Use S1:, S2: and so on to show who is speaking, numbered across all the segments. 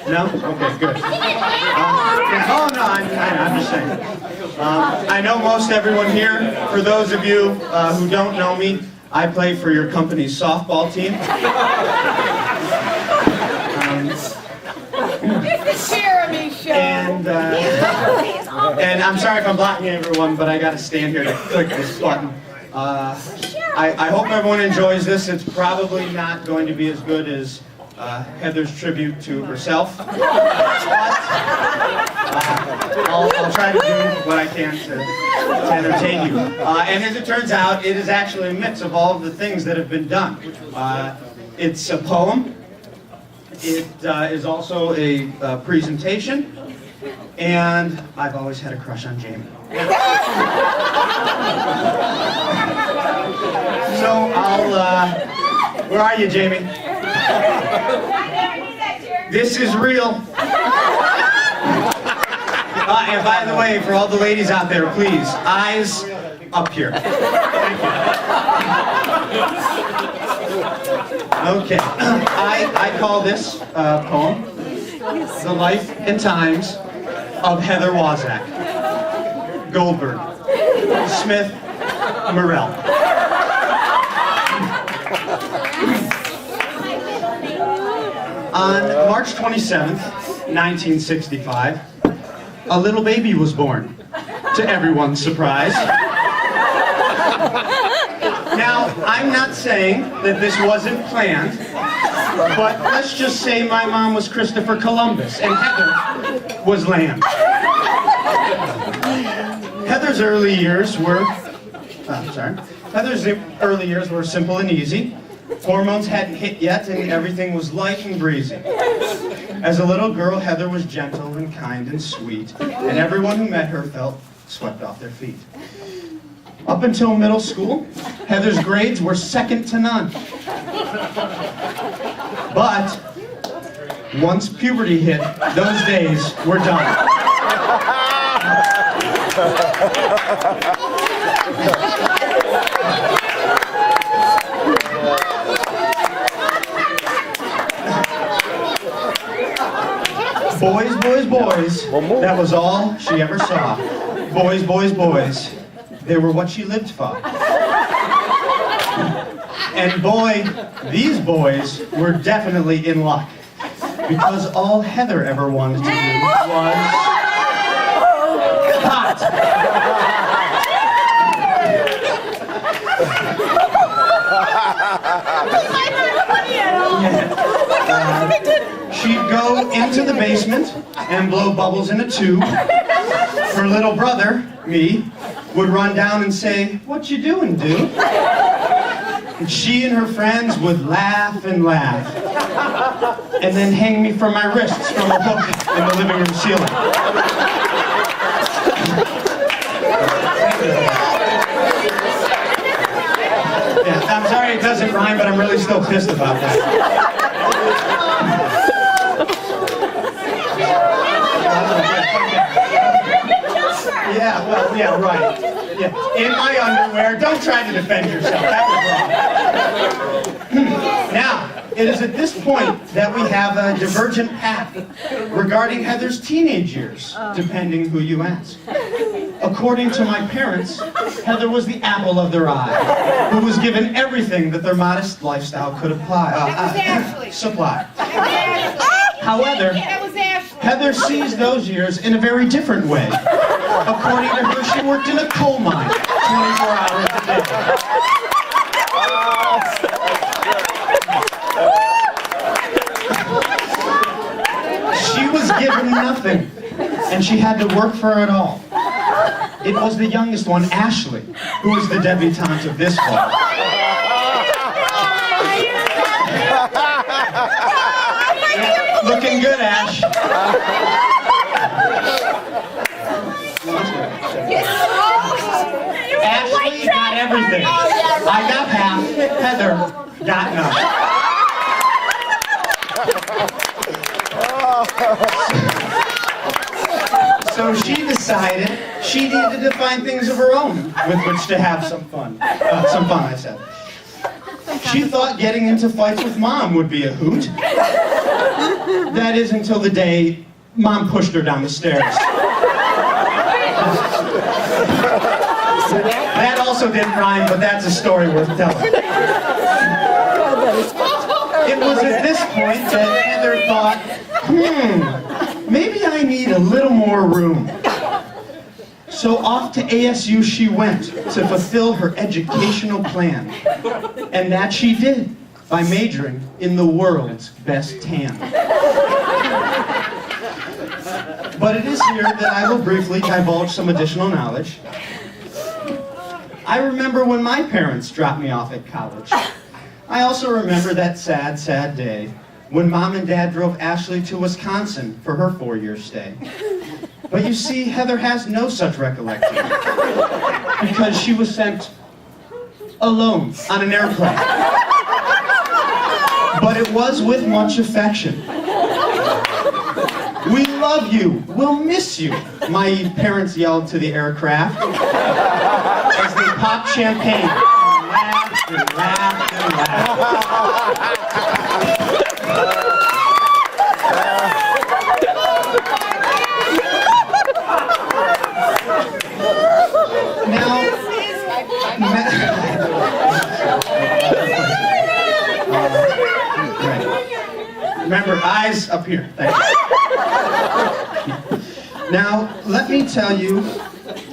S1: No? Okay, good. Oh, no, I'm just saying. I know most everyone here. For those of you who don't know me, I play for your company's softball team.
S2: It's the Jeremy Show.
S1: And I'm sorry if I'm blocking everyone, but I got to stand here to click this button. I hope everyone enjoys this. It's probably not going to be as good as Heather's tribute to herself. But, I'll try to do what I can to entertain you. And as it turns out, it is actually a mix of all of the things that have been done. It's a poem. It is also a presentation. And I've always had a crush on Jamie. So where are you, Jamie? This is real. And by the way, for all the ladies out there, please, eyes up here. Thank you. Okay, I call this poem The Life and Times of Heather Waszak, Goldberg, Smith, Morell. On March 27th, 1965, a little baby was born, to everyone's surprise. Now, I'm not saying that this wasn't planned, but let's just say my mom was Christopher Columbus and Heather was Land. Heather's early years were simple and easy. Hormones hadn't hit yet, and everything was light and breezy. As a little girl, Heather was gentle and kind and sweet, and everyone who met her felt swept off their feet. Up until middle school, Heather's grades were second to none. But once puberty hit, those days were done. Boys, boys, boys, that was all she ever saw. Boys, boys, boys, they were what she lived for. And boy, these boys were definitely in luck. Because all Heather ever wanted to do was hot. She'd go into the basement and blow bubbles in a tube. Her little brother, me, would run down and say, "What you doing, dude?" And she and her friends would laugh and laugh, and then hang me from my wrists from a hook in the living room ceiling. Yeah, I'm sorry it doesn't rhyme, but I'm really still pissed about that. Yeah, well, yeah, right. Yeah. In my underwear, don't try to defend yourself. That was wrong. Now, it is at this point that we have a divergent path regarding Heather's teenage years, depending who you ask. According to my parents, Heather was the apple of their eye, who was given everything that their modest lifestyle could supply. However, Heather sees those years in a very different way. According to her, she worked in a coal mine 24 hours a day. She was given nothing, and she had to work for it all. It was the youngest one, Ashley, who was the debutante of this fall. Yeah, looking good, Ash. Ashley got everything. I got half. Heather got none. So she decided she needed to find things of her own with which to have some fun. I said. She thought getting into fights with Mom would be a hoot. That is until the day Mom pushed her down the stairs. That also didn't rhyme, but that's a story worth telling. It was at this point that Heather thought, maybe I need a little more room. So off to ASU she went to fulfill her educational plan. And that she did by majoring in the world's best tan. But it is here that I will briefly divulge some additional knowledge. I remember when my parents dropped me off at college. I also remember that sad, sad day when Mom and Dad drove Ashley to Wisconsin for her 4-year stay. But you see, Heather has no such recollection because she was sent alone on an airplane. But it was with much affection. We love you, we'll miss you, my parents yelled to the aircraft as they popped champagne and laughed and laughed and laughed. Remember, eyes up here. Thank you. Now, let me tell you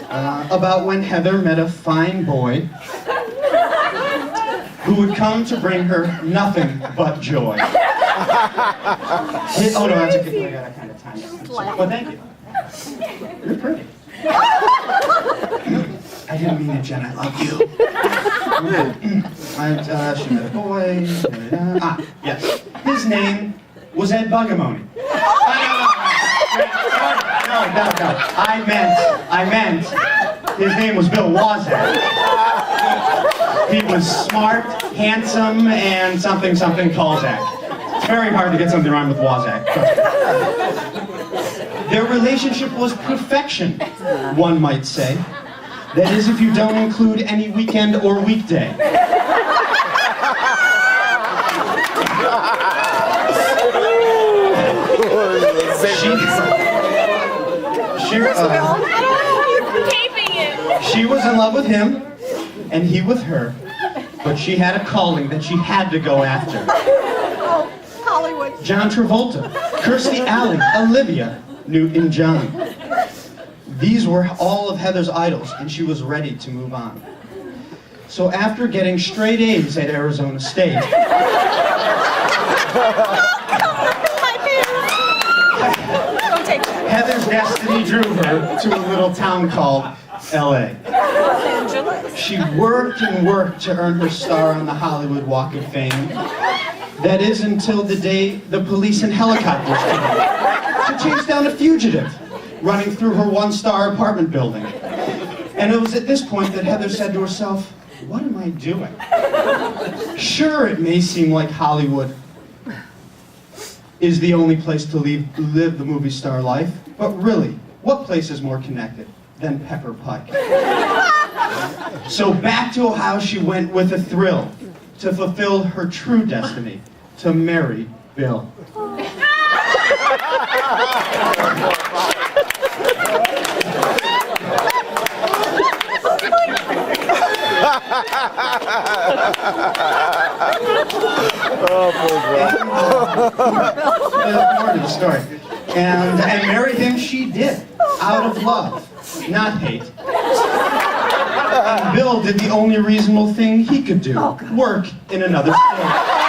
S1: about when Heather met a fine boy who would come to bring her nothing but joy. Oh no, that's okay. I gotta kind of time it. Well, thank you. You're pretty. I didn't mean it, Jen. I love you. She met a boy. Yes. His name was Ed Bugamoni. No. I meant his name was Bill Wozak. He was smart, handsome, and something Calzak. It's very hard to get something rhyme with Wozak. Their relationship was perfection, one might say. That is, if you don't include any weekend or weekday. She was in love with him, and he with her, but she had a calling that she had to go after.
S2: Oh, Hollywood.
S1: John Travolta, Kirstie Alley, Olivia Newton-John. These were all of Heather's idols, and she was ready to move on. So after getting straight A's at Arizona State, Heather's destiny drew her to a little town called L.A. She worked and worked to earn her star on the Hollywood Walk of Fame. That is until the day the police and helicopters came to chase down a fugitive running through her one-star apartment building. And it was at this point that Heather said to herself, what am I doing? Sure, it may seem like Hollywood is the only place to live the movie star life, but really, what place is more connected than Pepper Pike? So back to Ohio she went with a thrill to fulfill her true destiny, to marry Bill. More to the story. And marry him she did, out of love, not hate. And Bill did the only reasonable thing he could do, work in another state.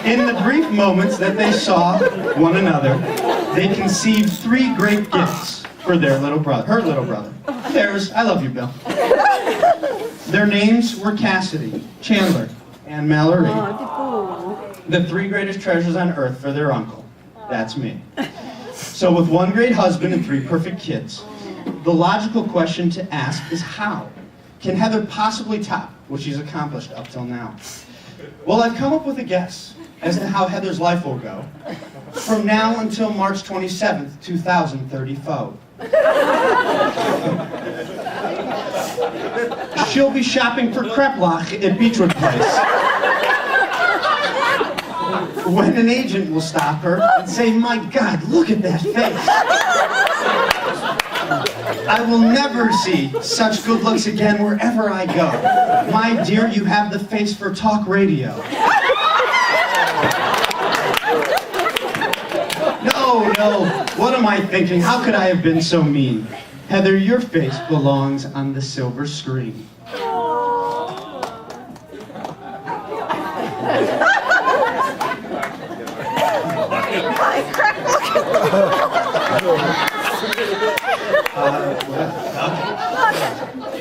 S1: In the brief moments that they saw one another, they conceived 3 great gifts for their little brother, her little brother. Theirs, I love you, Bill. Their names were Cassidy, Chandler, and Mallory. The 3 greatest treasures on earth for their uncle. That's me. So with 1 great husband and 3 perfect kids, the logical question to ask is how? Can Heather possibly top what she's accomplished up till now? Well, I've come up with a guess as to how Heather's life will go from now until March 27th, 2034. She'll be shopping for Kreplach at Beechwood Place. When an agent will stop her and say, "My God, look at that face. I will never see such good looks again wherever I go. My dear, you have the face for talk radio." No, what am I thinking? How could I have been so mean? Heather, your face belongs on the silver screen. Okay.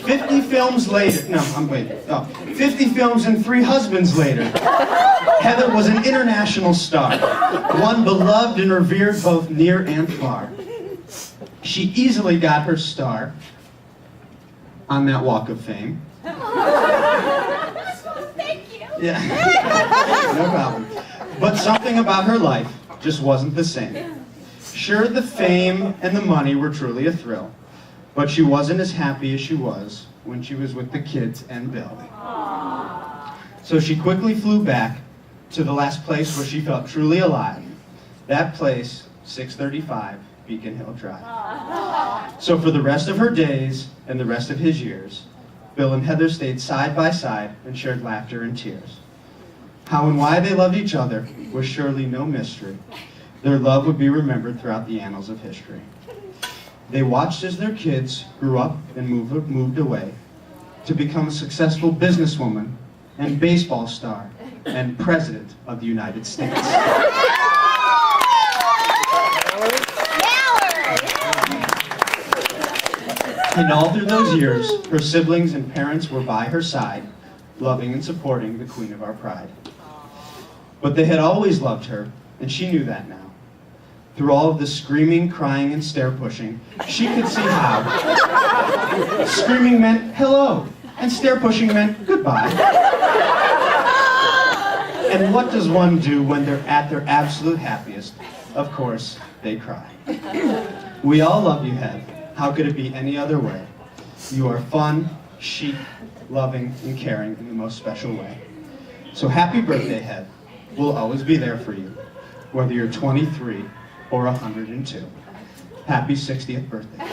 S1: 50 films later, no, I'm waiting. Oh, 50 films and 3 husbands later, Heather was an international star, one beloved and revered both near and far. She easily got her star on that Walk of Fame.
S2: Thank you.
S1: Yeah, no problem. But something about her life just wasn't the same. Sure, the fame and the money were truly a thrill, but she wasn't as happy as she was when she was with the kids and Bill. So she quickly flew back to the last place where she felt truly alive. That place, 635 Beacon Hill Drive. So for the rest of her days and the rest of his years, Bill and Heather stayed side by side and shared laughter and tears. How and why they loved each other was surely no mystery. Their love would be remembered throughout the annals of history. They watched as their kids grew up and moved away to become a successful businesswoman and baseball star and president of the United States. And all through those years, her siblings and parents were by her side, loving and supporting the queen of our pride. But they had always loved her, and she knew that now. Through all of the screaming, crying, and stare-pushing, she could see how. Screaming meant hello, and stare-pushing meant goodbye. And what does one do when they're at their absolute happiest? Of course, they cry. We all love you, Hev. How could it be any other way? You are fun, chic, loving, and caring in the most special way. So happy birthday, Hev. We'll always be there for you, whether you're 23 or 102. Happy 60th birthday.